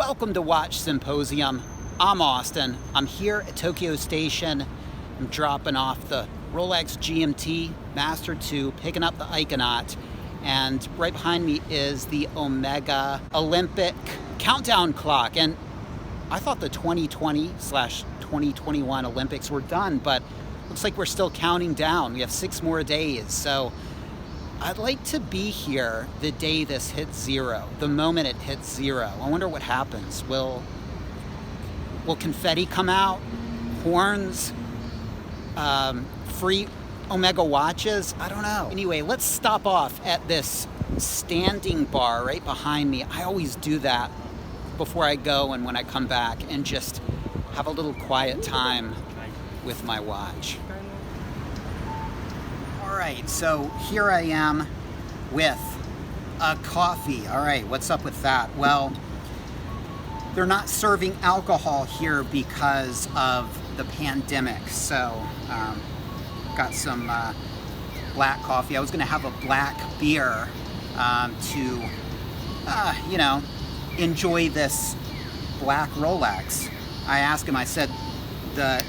Welcome to Watch Symposium. I'm Austin. I'm here at Tokyo Station. I'm dropping off the Rolex GMT Master 2, picking up the Iconaut, and right behind me is the Omega Olympic countdown clock. And I thought the 2020/2021 Olympics were done, but looks like we're still counting down. We have 6 more days. So I'd like to be here the day this hits zero, the moment it hits zero. I wonder what happens. Will confetti come out? Horns? Free Omega watches? I don't know. Anyway, let's stop off at this standing bar right behind me. I always do that before I go and when I come back, and just have a little quiet time with my watch. All right, so here I am with a coffee. All right, what's up with that? Well, they're not serving alcohol here because of the pandemic. So, got some black coffee. I was gonna have a black beer to, enjoy this black Rolex. I asked him, I said, the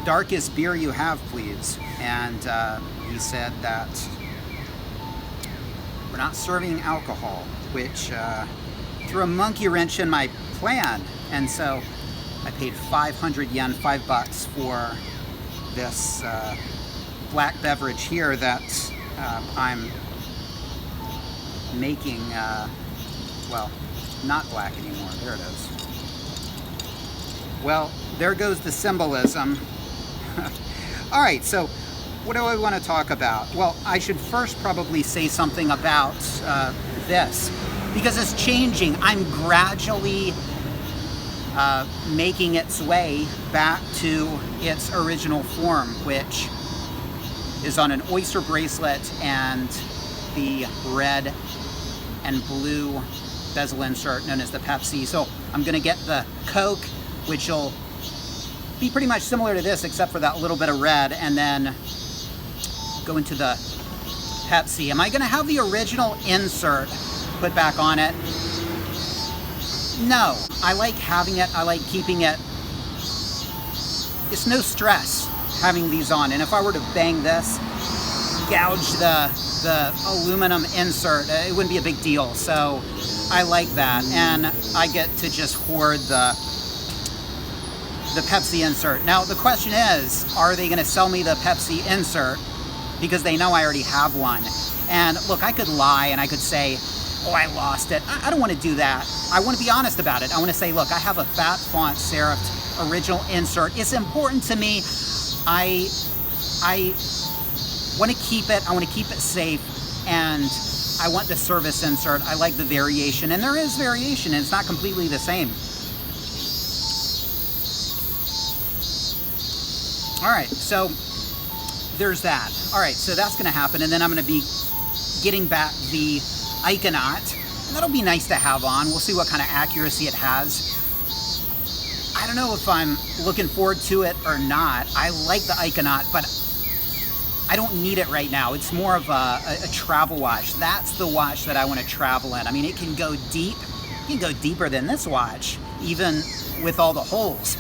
darkest beer you have, please. And he said that we're not serving alcohol, which threw a monkey wrench in my plan. And so I paid 500 yen, $5 for this black beverage here that I'm making, not black anymore. There it is. Well, there goes the symbolism. All right, so what do I want to talk about? Well, I should first probably say something about this, because it's changing. I'm gradually making its way back to its original form, which is on an oyster bracelet and the red and blue bezel insert known as the Pepsi. So I'm going to get the Coke, which will be pretty much similar to this except for that little bit of red, and then go into the Pepsi. Am I going to have the original insert put back on it? No. I like having it. I like keeping it. It's no stress having these on. And if I were to bang this, gouge the aluminum insert, it wouldn't be a big deal. So I like that. And I get to just hoard the Pepsi insert. Now the question is, are they going to sell me the Pepsi insert because they know I already have one? And look, I could lie and I could say, oh, I lost it. I don't want to do that. I want to be honest about it. I want to say, look, I have a fat font serifed original insert. It's important to me. I want to keep it. I want to keep it safe, and I want the service insert. I like the variation, and there is variation, and it's not completely the same. All right, so there's that. All right, so that's going to happen, and then I'm going to be getting back the Iconaut, and that'll be nice to have on. We'll see what kind of accuracy it has. I don't know if I'm looking forward to it or not. I like the Iconaut, but I don't need it right now. It's more of a travel watch. That's the watch that I want to travel in. I mean, it can go deep. It can go deeper than this watch, even with all the holes.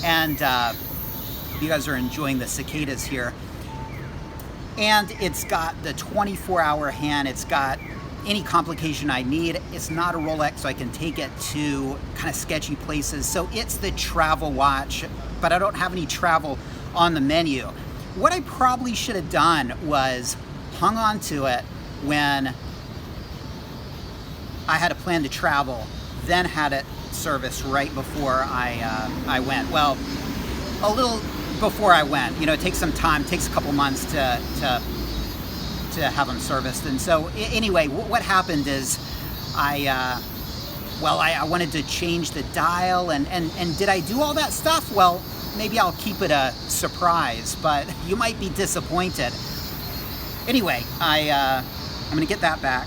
And you guys are enjoying the cicadas here. And it's got the 24-hour hand. It's got any complication I need. It's not a Rolex, so I can take it to kind of sketchy places. So it's the travel watch, but I don't have any travel on the menu. What I probably should have done was hung on to it when I had a plan to travel, then had it serviced right before I went. Well, a little before I went. You know, it takes some time, it takes a couple months to have them serviced. And so anyway, what happened is I wanted to change the dial, and did I do all that stuff? Well, maybe I'll keep it a surprise, but you might be disappointed. Anyway, I'm gonna get that back.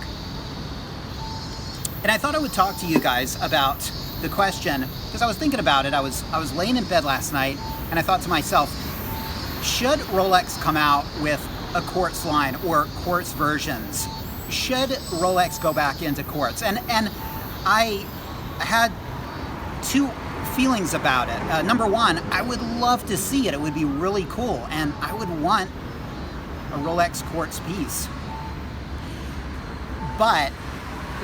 And I thought I would talk to you guys about the question, because I was thinking about it. I was laying in bed last night, and I thought to myself, should Rolex come out with a quartz line or quartz versions? Should Rolex go back into quartz? And I had two feelings about it. Number one, I would love to see it. It would be really cool, and I would want a Rolex Quartz piece. But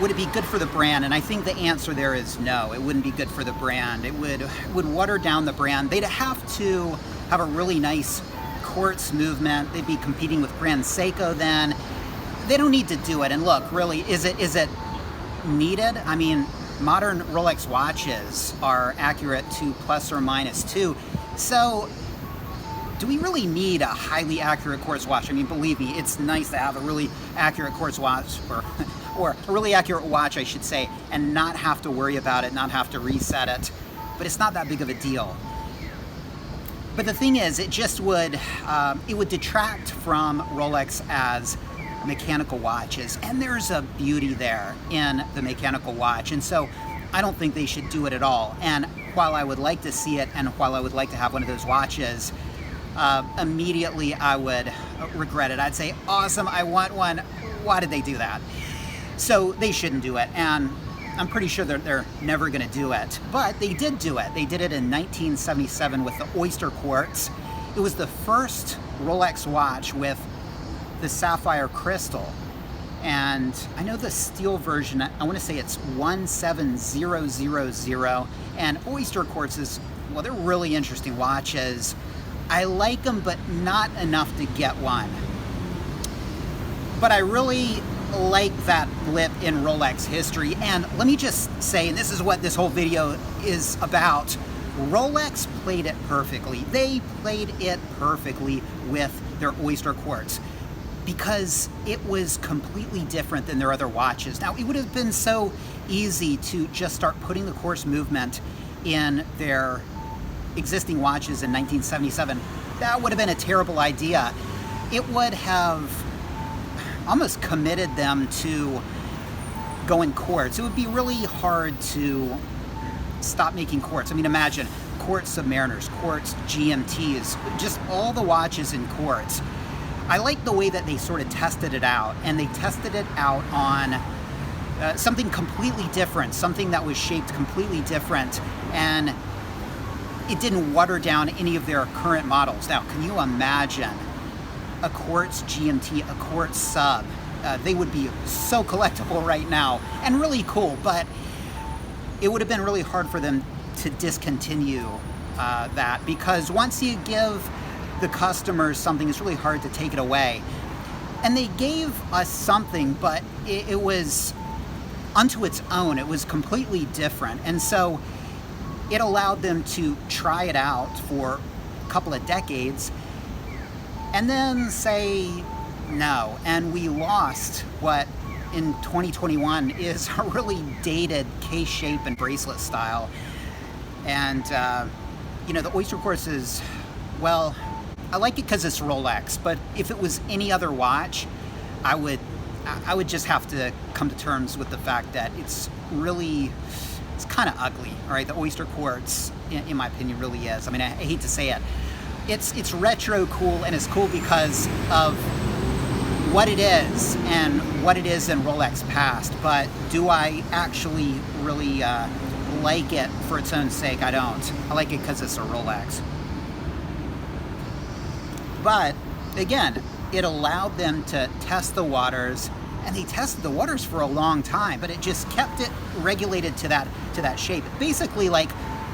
would it be good for the brand? And I think the answer there is no. It wouldn't be good for the brand. It would water down the brand. They'd have to have a really nice quartz movement. They'd be competing with Grand Seiko then. They don't need to do it. And look, really, is it needed? I mean, modern Rolex watches are accurate to +or-2. So do we really need a highly accurate quartz watch? I mean, believe me, it's nice to have a really accurate quartz watch, or a really accurate watch, I should say, and not have to worry about it, not have to reset it. But it's not that big of a deal. But the thing is, it just would, it would detract from Rolex as mechanical watches, and there's a beauty there in the mechanical watch, and so I don't think they should do it at all. And while I would like to see it, and while I would like to have one of those watches, immediately I would regret it. I'd say, awesome, I want one. Why did they do that? So they shouldn't do it, and I'm pretty sure they're never going to do it. But they did do it. They did it in 1977 with the Oysterquartz. It was the first Rolex watch with the sapphire crystal. And I know the steel version, I want to say it's 17000. And Oysterquartz is, well, they're really interesting watches. I like them, but not enough to get one. But I really like that blip in Rolex history. And let me just say, and this is what this whole video is about, Rolex played it perfectly. They played it perfectly with their Oysterquartz, because it was completely different than their other watches. Now, it would have been so easy to just start putting the quartz movement in their existing watches in 1977. That would have been a terrible idea. It would have almost committed them to going quartz. It would be really hard to stop making quartz. I mean, imagine quartz Submariners, quartz GMTs, just all the watches in quartz. I like the way that they sort of tested it out, and they tested it out on something completely different, something that was shaped completely different, and it didn't water down any of their current models. Now, can you imagine a quartz GMT, a quartz sub? They would be so collectible right now and really cool, but it would have been really hard for them to discontinue that, because once you give the customers something, it's really hard to take it away. And they gave us something, but it was unto its own. It was completely different. And so it allowed them to try it out for a couple of decades and then say no. And we lost what in 2021 is a really dated case shape and bracelet style. And you know, the Oysterquartz is, well, I like it because it's Rolex, but if it was any other watch, I would just have to come to terms with the fact that it's kind of ugly. All right, the Oysterquartz, in my opinion, really is. I mean, I hate to say it. It's retro cool, and it's cool because of what it is and what it is in Rolex past. But do I actually really like it for its own sake? I don't. I like it because it's a Rolex. But again, it allowed them to test the waters, and they tested the waters for a long time, but it just kept it regulated to that shape. Basically like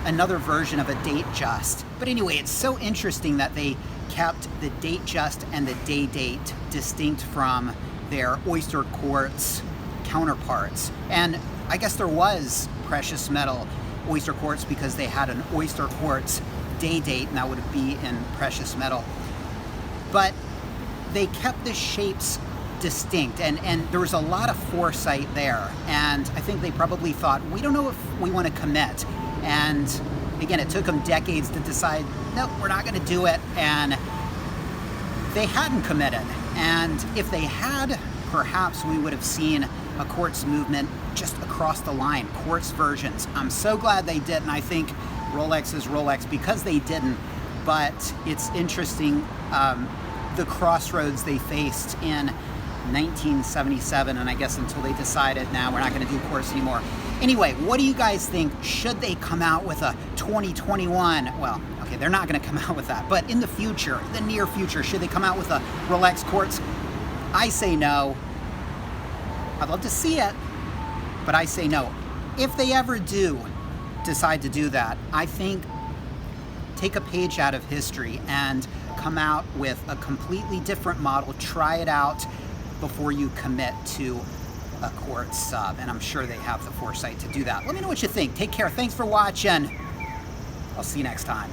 another version of a date just. But anyway, it's so interesting that they kept the date just and the day date distinct from their Oysterquartz counterparts. And I guess there was precious metal Oysterquartz because they had an Oysterquartz day date, and that would be in precious metal. But they kept the shapes distinct, and there was a lot of foresight there. And I think they probably thought, we don't know if we want to commit. And again, it took them decades to decide, no, we're not going to do it. And they hadn't committed. And if they had, perhaps we would have seen a quartz movement just across the line, quartz versions. I'm so glad they didn't. I think Rolex is Rolex because they didn't. But it's interesting, the crossroads they faced in 1977, and I guess until they decided, now we're not going to do quartz anymore. Anyway, what do you guys think? Should they come out with a 2021? Well, okay, they're not going to come out with that, but in the future, the near future, should they come out with a Rolex Quartz? I say no. I'd love to see it, but I say no. If they ever do decide to do that, I think take a page out of history and come out with a completely different model, try it out before you commit to a Quartz sub, and I'm sure they have the foresight to do that. Let me know what you think. Take care. Thanks for watching. I'll see you next time.